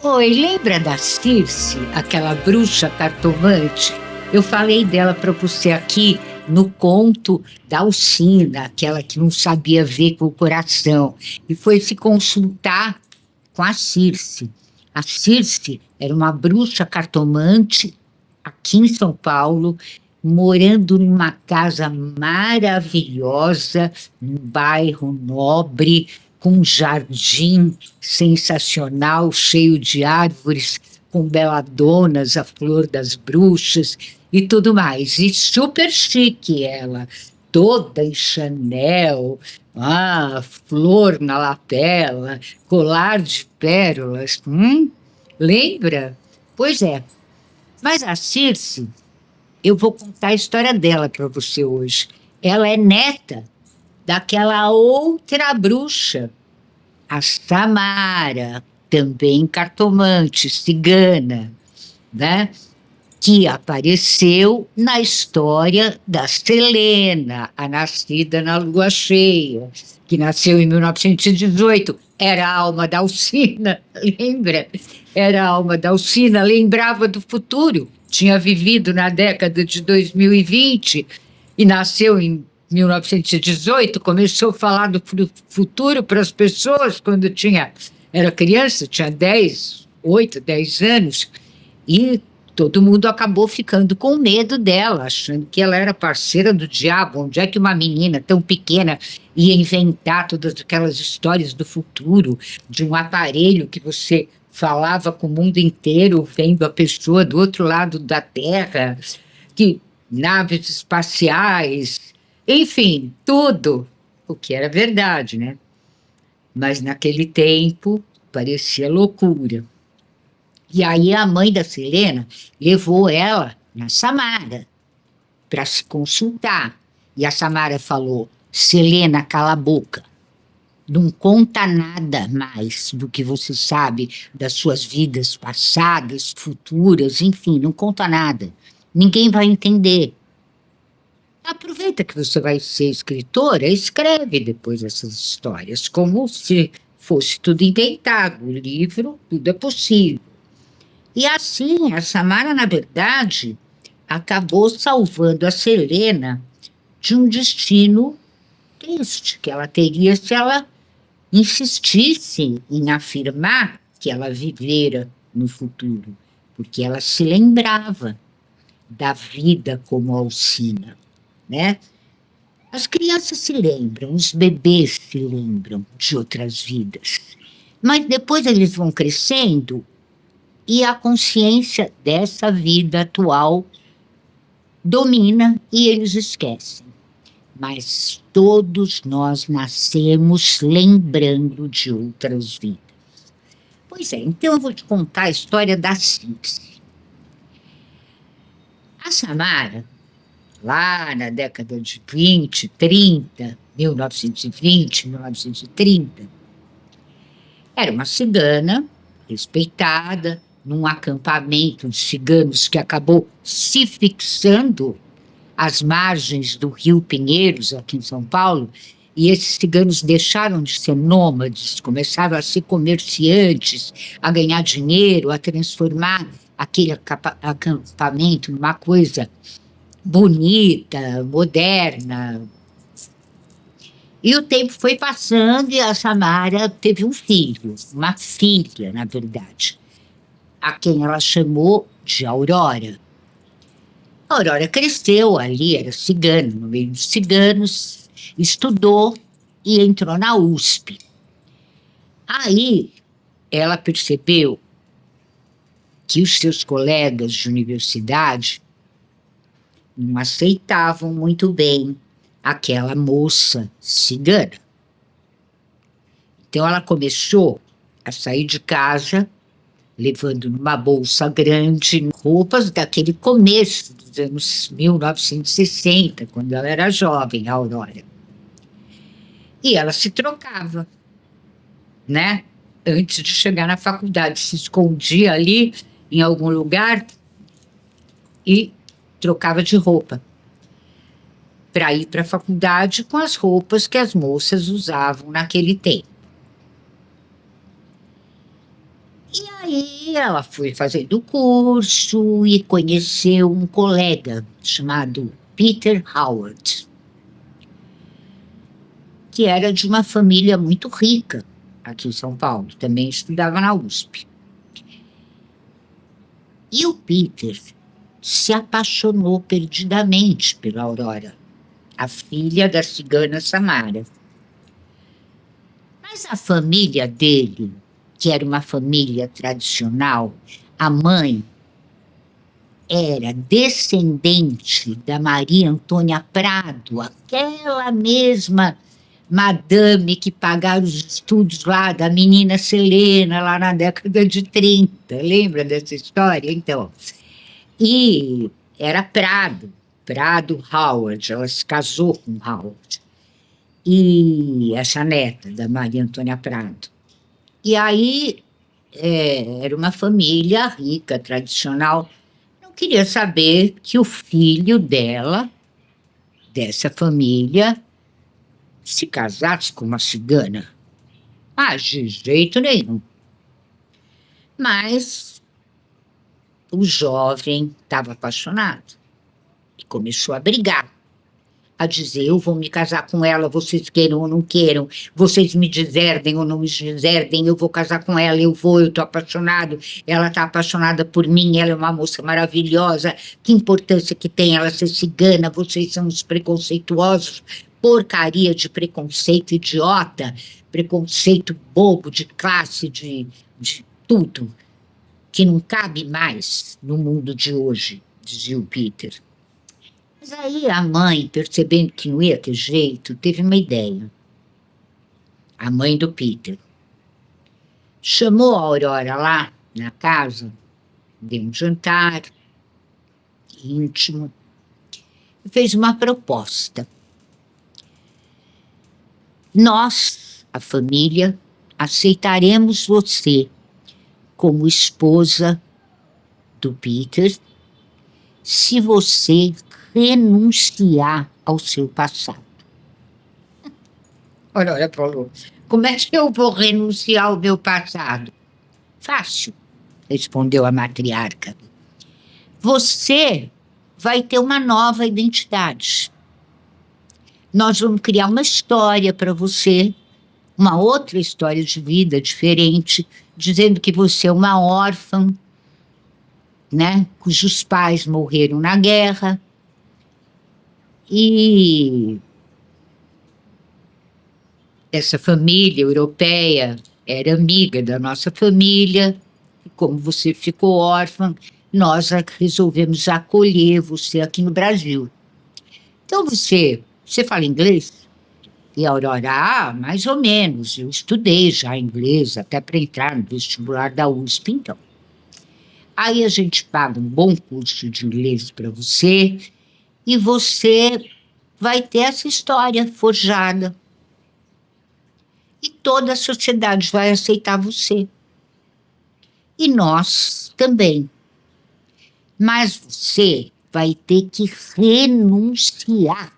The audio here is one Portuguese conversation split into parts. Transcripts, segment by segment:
Oi, lembra da Circe, aquela bruxa cartomante? Eu falei dela para você aqui no conto da Alcina, aquela que não sabia ver com o coração, e foi se consultar com a Circe. A Circe era uma bruxa cartomante aqui em São Paulo, morando numa casa maravilhosa, num bairro nobre, com um jardim sensacional, cheio de árvores, com beladonas, a flor das bruxas e tudo mais. E super chique ela, toda em Chanel, flor na lapela, colar de pérolas. Lembra? Pois é. Mas a Circe, eu vou contar a história dela para você hoje. Ela é neta daquela outra bruxa, a Samara, também cartomante, cigana, né? Que apareceu na história da Selena, a nascida na lua cheia, que nasceu em 1918. Era a alma da Alcina, lembra? Era a alma da Alcina, lembrava do futuro. Tinha vivido na década de 2020 e nasceu em 1918, começou a falar do futuro para as pessoas quando era criança, tinha 10 anos, e todo mundo acabou ficando com medo dela, achando que ela era parceira do diabo. Onde é que uma menina tão pequena ia inventar todas aquelas histórias do futuro, de um aparelho que você falava com o mundo inteiro, vendo a pessoa do outro lado da Terra, que naves espaciais, enfim, tudo, o que era verdade, né? Mas naquele tempo parecia loucura. E aí a mãe da Selena levou ela na Samara para se consultar. E a Samara falou: Selena, cala a boca. Não conta nada mais do que você sabe das suas vidas passadas, futuras, enfim, não conta nada. Ninguém vai entender. Aproveita que você vai ser escritora, escreve depois essas histórias, como se fosse tudo inventado. O livro, tudo é possível. E assim, a Samara, na verdade, acabou salvando a Selena de um destino triste que ela teria se ela insistisse em afirmar que ela vivera no futuro, porque ela se lembrava da vida como Alcina, né? As crianças se lembram, os bebês se lembram de outras vidas, mas depois eles vão crescendo e a consciência dessa vida atual domina e eles esquecem. Mas todos nós nascemos lembrando de outras vidas. Pois é, então eu vou te contar a história da Circe. A Samara, lá na década de 20, 30, 1920, 1930, era uma cigana respeitada, num acampamento de ciganos que acabou se fixando às margens do Rio Pinheiros, aqui em São Paulo, e esses ciganos deixaram de ser nômades, começaram a ser comerciantes, a ganhar dinheiro, a transformar aquele acampamento numa coisa bonita, moderna. E o tempo foi passando e a Samara teve um filho, uma filha, na verdade, a quem ela chamou de Aurora. A Aurora cresceu ali, era cigana, no meio dos ciganos, estudou e entrou na USP. Aí ela percebeu que os seus colegas de universidade não aceitavam muito bem aquela moça cigana. Então ela começou a sair de casa levando numa bolsa grande roupas daquele começo dos anos 1960, quando ela era jovem, a Aurora. E ela se trocava, né? Antes de chegar na faculdade, se escondia ali em algum lugar e trocava de roupa para ir para a faculdade com as roupas que as moças usavam naquele tempo. E Aí ela foi fazendo o curso e conheceu um colega chamado Peter Howard, que era de uma família muito rica aqui em São Paulo, também estudava na USP. E o Peter se apaixonou perdidamente pela Aurora, a filha da cigana Samara. Mas a família dele, que era uma família tradicional, a mãe era descendente da Maria Antônia Prado, aquela mesma madame que pagaram os estudos lá da menina Selena, lá na década de 30. Lembra dessa história? Então, e era Prado Howard, ela se casou com Howard. E essa neta da Maria Antônia Prado. E aí era uma família rica, tradicional. Não queria saber que o filho dela, dessa família, se casasse com uma cigana. Ah, de jeito nenhum. Mas o jovem estava apaixonado e começou a brigar, a dizer: eu vou me casar com ela, vocês queiram ou não queiram, vocês me deserdem ou não me deserdem, eu vou casar com ela, eu estou apaixonado, ela está apaixonada por mim, ela é uma moça maravilhosa, que importância que tem ela ser cigana, vocês são os preconceituosos, porcaria de preconceito idiota, preconceito bobo de classe, de tudo, que não cabe mais no mundo de hoje, dizia o Peter. Mas aí a mãe, percebendo que não ia ter jeito, teve uma ideia. A mãe do Peter chamou a Aurora lá na casa, deu um jantar íntimo e fez uma proposta. Nós, a família, aceitaremos você como esposa do Peter se você renunciar ao seu passado. Olha, falou, como é que eu vou renunciar ao meu passado? Fácil, respondeu a matriarca. Você vai ter uma nova identidade. Nós vamos criar uma história para você, uma outra história de vida diferente, dizendo que você é uma órfã, né, cujos pais morreram na guerra. E essa família europeia era amiga da nossa família, e como você ficou órfã, nós resolvemos acolher você aqui no Brasil. Então você fala inglês? E a Aurora, mais ou menos, eu estudei já inglês, até para entrar no vestibular da USP, então. Aí a gente paga um bom curso de inglês para você, e você vai ter essa história forjada. E toda a sociedade vai aceitar você. E nós também. Mas você vai ter que renunciar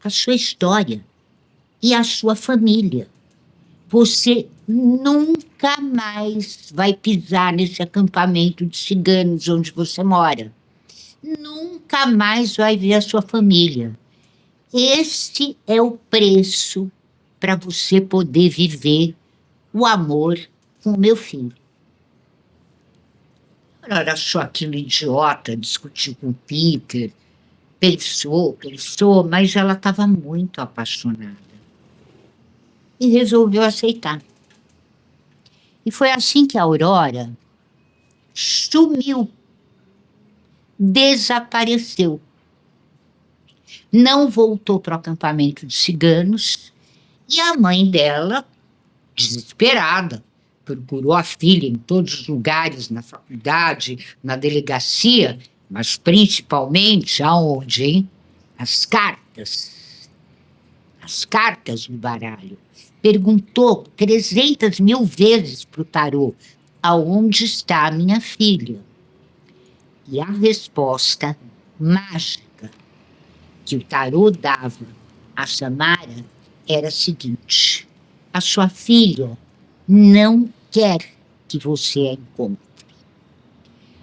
à sua história e à sua família. Você nunca mais vai pisar nesse acampamento de ciganos onde você mora. Nunca mais vai ver a sua família. Este é o preço para você poder viver o amor com o meu filho. Ela achou aquilo idiota, discutiu com o Peter, pensou, mas ela estava muito apaixonada. E resolveu aceitar. E foi assim que a Aurora sumiu, desapareceu. Não voltou para o acampamento de ciganos e a mãe dela, desesperada, procurou a filha em todos os lugares, na faculdade, na delegacia, mas principalmente aonde, hein? As cartas do baralho. Perguntou 300.000 vezes para o tarô: aonde está a minha filha? E a resposta mágica que o tarô dava a Samara era a seguinte: a sua filha não quer que você a encontre.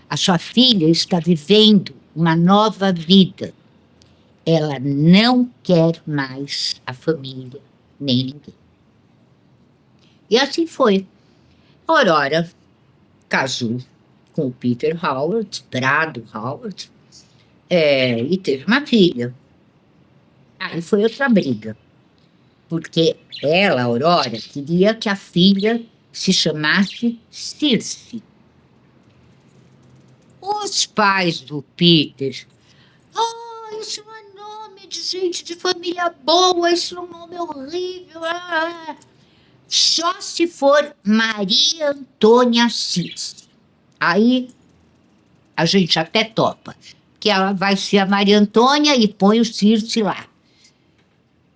A sua filha está vivendo uma nova vida. Ela não quer mais a família, nem ninguém. E assim foi. A Aurora casou com o Peter Howard, Brado Howard, e teve uma filha. Aí foi outra briga, porque ela, Aurora, queria que a filha se chamasse Circe. Os pais do Peter, isso não é nome de gente de família boa, isso é um nome horrível. Só se for Maria Antônia Circe. Aí a gente até topa, que ela vai ser a Maria Antônia e põe o Circe lá,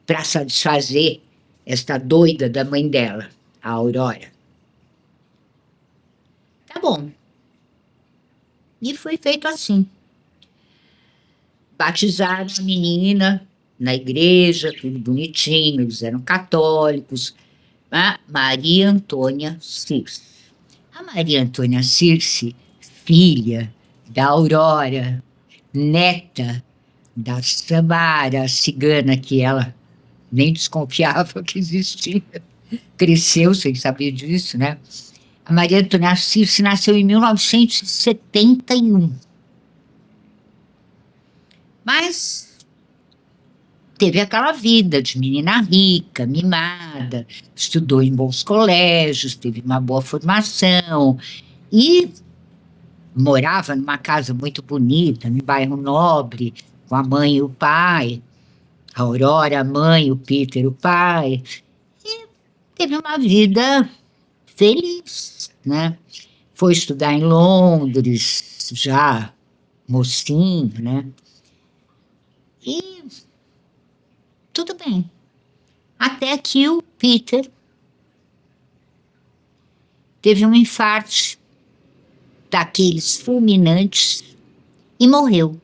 para satisfazer esta doida da mãe dela, a Aurora. Tá bom. E foi feito assim. Batizaram a menina na igreja, tudo bonitinho, eles eram católicos. A Maria Antônia Circe. A Maria Antônia Circe, filha da Aurora, neta da Samara, cigana, que ela nem desconfiava que existia. Cresceu sem saber disso, né? A Maria Antônia Circe nasceu em 1971. Mas teve aquela vida de menina rica, mimada, estudou em bons colégios, teve uma boa formação e morava numa casa muito bonita, num bairro nobre, com a mãe e o pai. A Aurora, a mãe, o Peter, o pai. E teve uma vida feliz, né? Foi estudar em Londres, já mocinho, né? E tudo bem. Até que o Peter teve um infarto daqueles fulminantes e morreu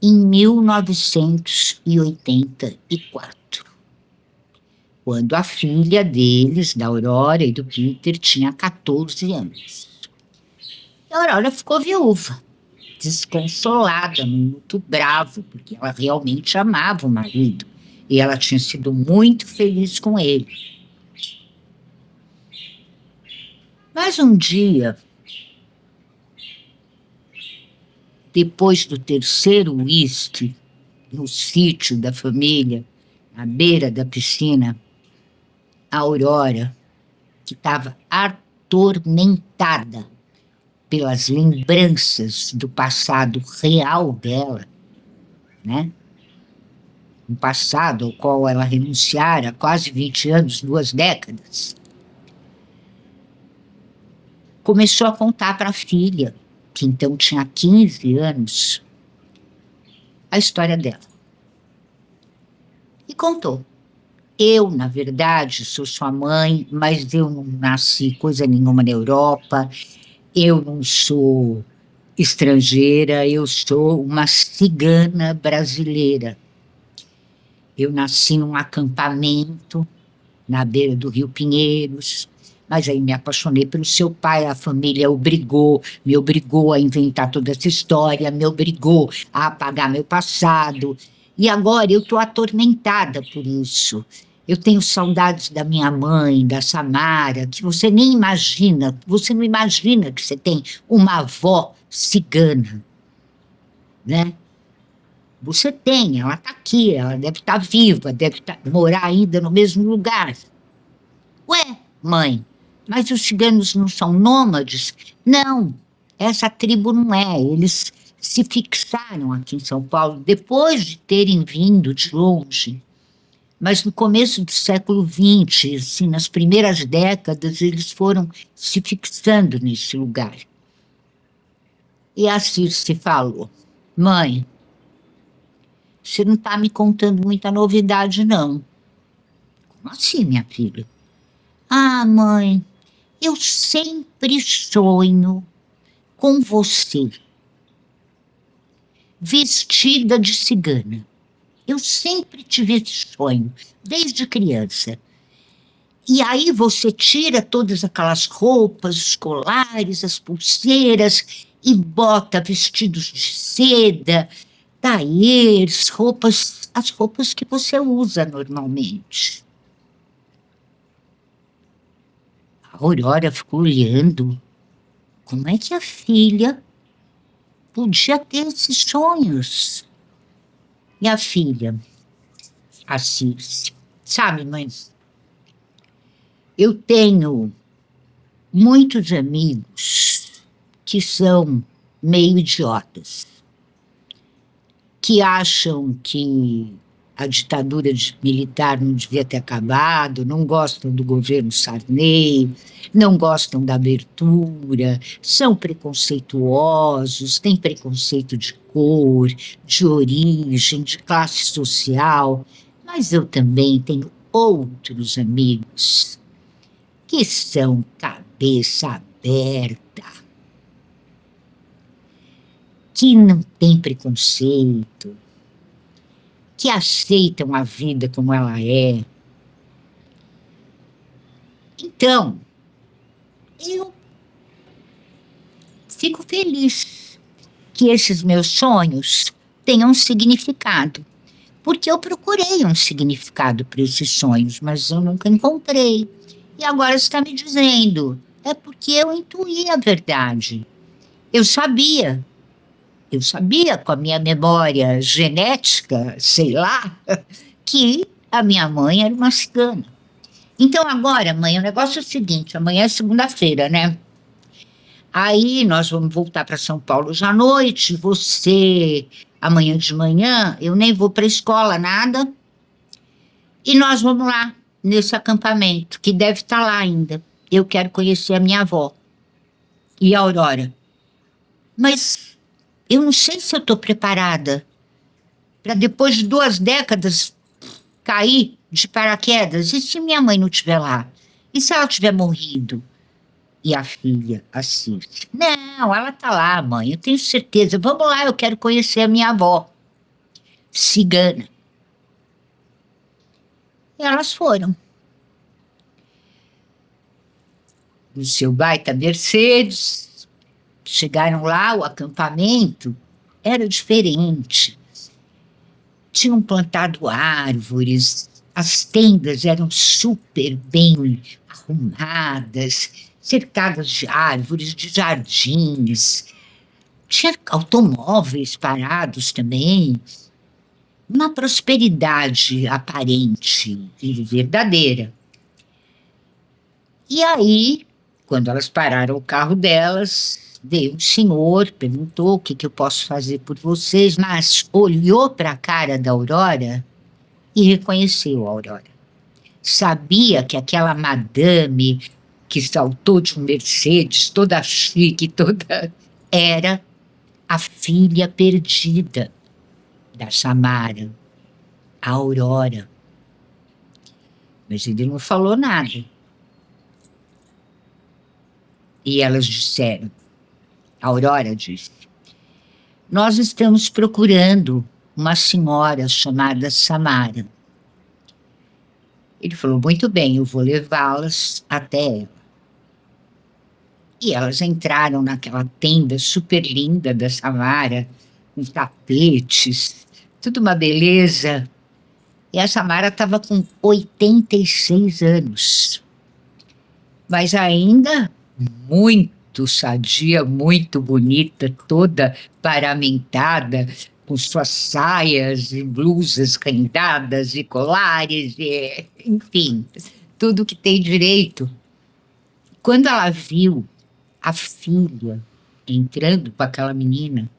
em 1984, quando a filha deles, da Aurora e do Peter, tinha 14 anos. E a Aurora ficou viúva, desconsolada, muito brava, porque ela realmente amava o marido e ela tinha sido muito feliz com ele. Mas um dia, depois do terceiro uísque, no sítio da família, à beira da piscina, a Aurora, que estava atormentada pelas lembranças do passado real dela, né? Um passado ao qual ela renunciara há quase 20 anos, 2 décadas, começou a contar para a filha, que então tinha 15 anos, a história dela. E contou. Eu, na verdade, sou sua mãe, mas eu não nasci coisa nenhuma na Europa, eu não sou estrangeira, eu sou uma cigana brasileira. Eu nasci num acampamento na beira do Rio Pinheiros, mas aí me apaixonei pelo seu pai, a família me obrigou a inventar toda essa história, me obrigou a apagar meu passado. E agora eu estou atormentada por isso. Eu tenho saudades da minha mãe, da Samara, que você nem imagina, você não imagina que você tem uma avó cigana, né? Você tem, ela está aqui, ela deve estar viva, deve morar ainda no mesmo lugar. Ué, mãe, mas os ciganos não são nômades? Não, essa tribo não é. Eles se fixaram aqui em São Paulo depois de terem vindo de longe. Mas no começo do século XX, assim, nas primeiras décadas, eles foram se fixando nesse lugar. E a Circe falou: mãe, você não está me contando muita novidade, não. Como assim, minha filha? Ah, mãe, eu sempre sonho com você, vestida de cigana. Eu sempre tive esse sonho, desde criança. E aí você tira todas aquelas roupas, os colares, as pulseiras e bota vestidos de seda, taiers, roupas, as roupas que você usa normalmente. A Aurora ficou olhando. Como é que a filha podia ter esses sonhos? E a filha, a Circe, sabe, mãe, eu tenho muitos amigos que são meio idiotas, que acham que a ditadura militar não devia ter acabado, não gostam do governo Sarney, não gostam da abertura, são preconceituosos, têm preconceito de cor, de origem, de classe social. Mas eu também tenho outros amigos que são cabeça aberta, que não têm preconceito, que aceitam a vida como ela é. Então, eu fico feliz que esses meus sonhos tenham significado, porque eu procurei um significado para esses sonhos, mas eu nunca encontrei. E agora você está me dizendo, é porque eu intuí a verdade. Eu sabia com a minha memória genética, sei lá, que a minha mãe era uma cigana. Então agora, mãe, o negócio é o seguinte, amanhã é segunda-feira, né? Aí nós vamos voltar para São Paulo hoje à noite, você, amanhã de manhã, eu nem vou para a escola, nada, e nós vamos lá, nesse acampamento, que deve estar lá ainda. Eu quero conhecer a minha avó e a Aurora. Mas eu não sei se eu estou preparada para depois de 2 décadas cair de paraquedas. E se minha mãe não estiver lá? E se ela tiver morrido? E a filha, a Circe? Não, ela está lá, mãe, eu tenho certeza. Vamos lá, eu quero conhecer a minha avó, cigana. E elas foram. No seu baita Mercedes, chegaram lá, o acampamento era diferente. Tinham plantado árvores, as tendas eram super bem arrumadas, cercadas de árvores, de jardins. Tinha automóveis parados também. Uma prosperidade aparente e verdadeira. E aí, quando elas pararam o carro delas, veio um senhor, perguntou o que eu posso fazer por vocês, mas olhou para a cara da Aurora e reconheceu a Aurora. Sabia que aquela madame que saltou de um Mercedes, toda chique, toda... era a filha perdida da Samara, a Aurora. Mas ele não falou nada. E elas disseram, a Aurora disse, nós estamos procurando uma senhora chamada Samara. Ele falou, muito bem, eu vou levá-las até ela. E elas entraram naquela tenda super linda da Samara, com tapetes, tudo uma beleza. E a Samara estava com 86 anos, mas ainda muito sadia, muito bonita, toda paramentada, com suas saias e blusas rendadas e colares, e, enfim, tudo que tem direito. Quando ela viu a filha entrando com aquela menina,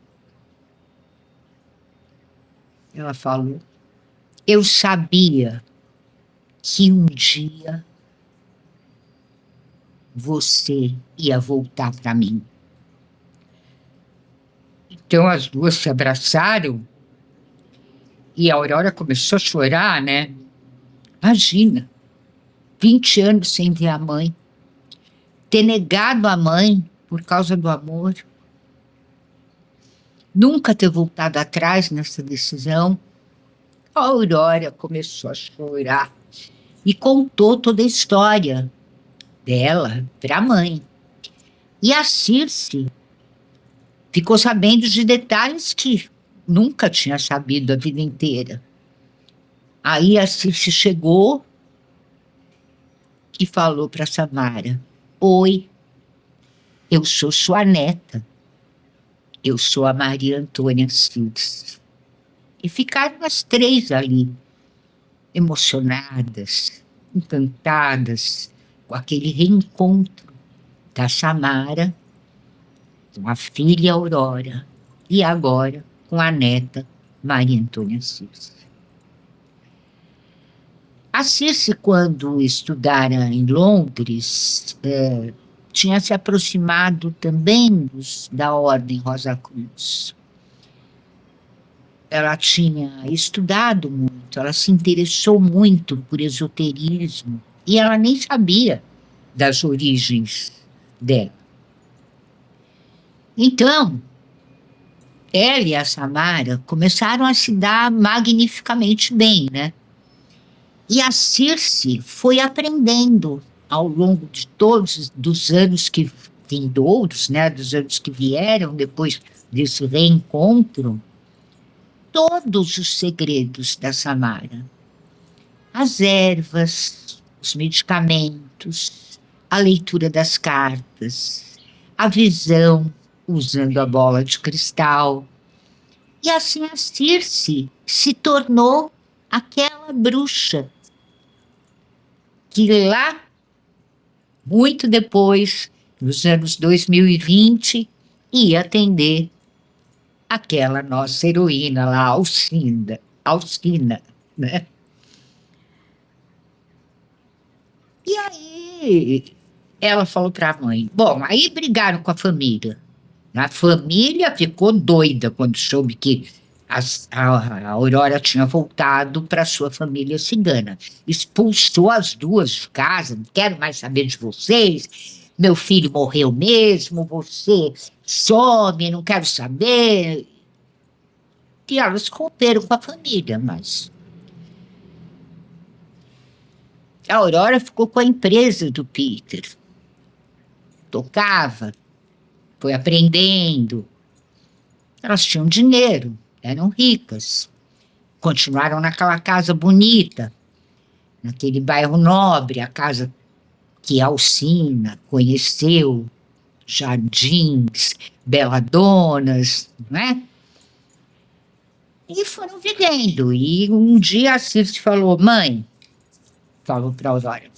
ela falou, eu sabia que um dia você ia voltar para mim. Então as duas se abraçaram e a Aurora começou a chorar, né? Imagina, 20 anos sem ver a mãe, ter negado a mãe por causa do amor, nunca ter voltado atrás nessa decisão. A Aurora começou a chorar e contou toda a história dela para a mãe. E a Circe ficou sabendo de detalhes que nunca tinha sabido a vida inteira. Aí a Circe chegou e falou para Samara: oi, eu sou sua neta, eu sou a Maria Antônia Circe. E ficaram as três ali, emocionadas, encantadas com aquele reencontro da Samara com a filha Aurora e agora com a neta Maria Antônia Circe. A Circe, quando estudara em Londres, tinha se aproximado também da Ordem Rosa Cruz. Ela tinha estudado muito, ela se interessou muito por esoterismo e ela nem sabia das origens dela. Então, ela e a Samara começaram a se dar magnificamente bem, né? E a Circe foi aprendendo ao longo de todos os anos que vindouros, né, dos anos que vieram depois desse reencontro, todos os segredos da Samara. As ervas, os medicamentos, a leitura das cartas, a visão usando a bola de cristal. E assim a Circe se tornou aquela bruxa que lá, muito depois, nos anos 2020, ia atender aquela nossa heroína lá, Alcina, né? E aí ela falou para a mãe, bom, aí brigaram com a família. A família ficou doida quando soube que a Aurora tinha voltado para sua família cigana. Expulsou as duas de casa, não quero mais saber de vocês, meu filho morreu mesmo, você some, não quero saber. E elas romperam com a família, mas a Aurora ficou com a empresa do Peter. Tocava, foi aprendendo. Elas tinham dinheiro, eram ricas. Continuaram naquela casa bonita, naquele bairro nobre, a casa que Alcina conheceu, jardins, beladonas, não é? E foram vivendo. E um dia a Circe falou, mãe, falou para a Aurora,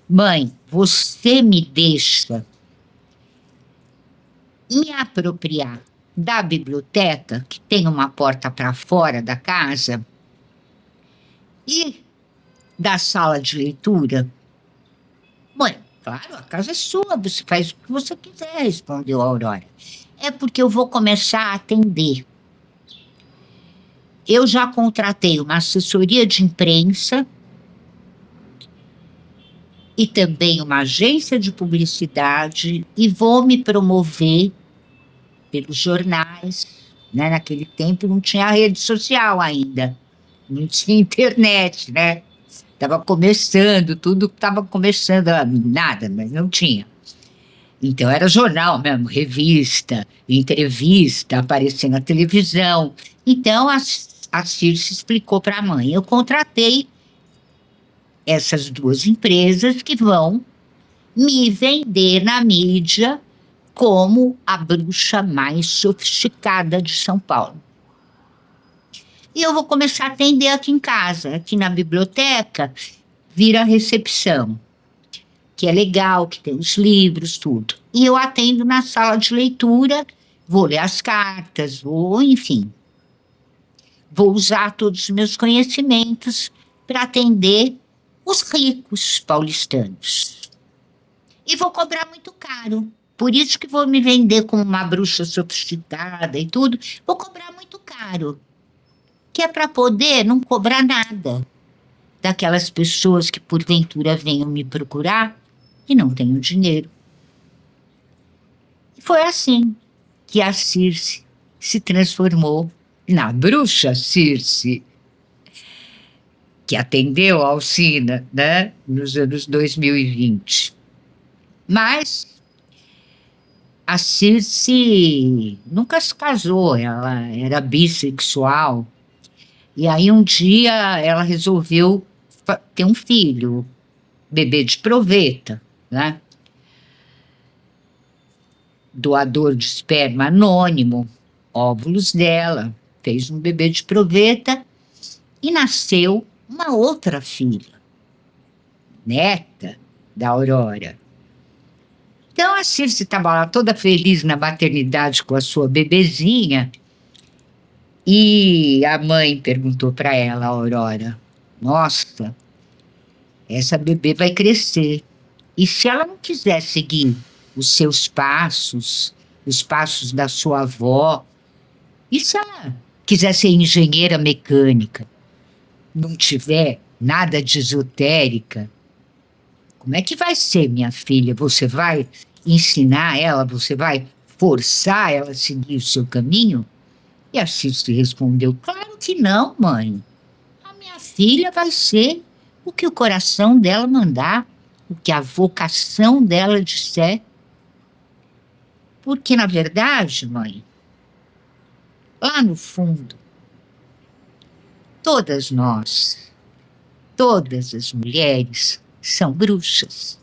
mãe, você me deixa me apropriar da biblioteca, que tem uma porta para fora da casa, e da sala de leitura? Mãe, claro, a casa é sua, você faz o que você quiser, respondeu a Aurora. É porque eu vou começar a atender. Eu já contratei uma assessoria de imprensa e também uma agência de publicidade e vou me promover pelos jornais, né? Naquele tempo não tinha rede social ainda, não tinha internet, né? Estava começando, tudo estava começando, nada, mas não tinha. Então era jornal mesmo, revista, entrevista, aparecia na televisão. Então a Circe explicou para a mãe, eu contratei essas duas empresas que vão me vender na mídia como a bruxa mais sofisticada de São Paulo. E eu vou começar a atender aqui em casa, aqui na biblioteca, vira a recepção, que é legal, que tem os livros, tudo. E eu atendo na sala de leitura, vou ler as cartas, enfim. Vou usar todos os meus conhecimentos para atender os ricos paulistanos. E vou cobrar muito caro. Por isso que vou me vender como uma bruxa sofisticada e tudo. Vou cobrar muito caro. Que é para poder não cobrar nada daquelas pessoas que porventura venham me procurar e não tenham dinheiro. E foi assim que a Circe se transformou na bruxa Circe. que atendeu a Alcina, né, nos anos 2020. Mas a Circe nunca se casou, ela era bissexual. E aí um dia ela resolveu ter um filho, bebê de proveta, né? Doador de esperma anônimo, óvulos dela, fez um bebê de proveta e nasceu uma outra filha, neta da Aurora. Então a Circe estava lá toda feliz na maternidade com a sua bebezinha e a mãe perguntou para ela, a Aurora, nossa, essa bebê vai crescer. E se ela não quiser seguir os seus passos, os passos da sua avó, e se ela quiser ser engenheira mecânica, não tiver nada de esotérica, como é que vai ser, minha filha? Você vai ensinar ela, você vai forçar ela a seguir o seu caminho? E a Circe respondeu, claro que não, mãe. A minha filha vai ser o que o coração dela mandar, o que a vocação dela disser. Porque, na verdade, mãe, lá no fundo, todas nós, todas as mulheres são bruxas.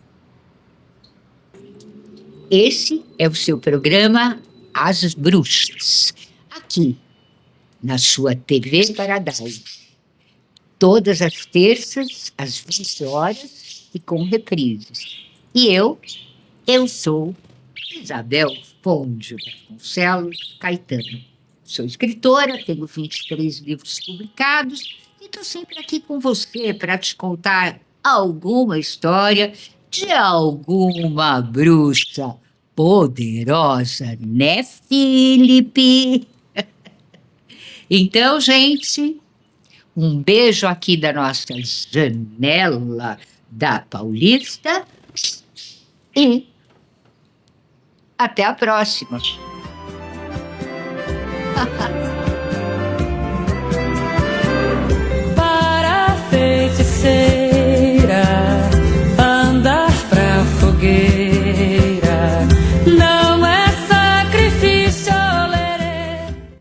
Esse é o seu programa As Bruxas, aqui na sua TV Paradise. Todas as terças, às 20 horas e com reprises. E eu sou Isabel Fonde Vasconcelos Caetano. Sou escritora, tenho 23 livros publicados e estou sempre aqui com você para te contar alguma história de alguma bruxa poderosa, né, Felipe? Então, gente, um beijo aqui da nossa janela da Paulista e até a próxima.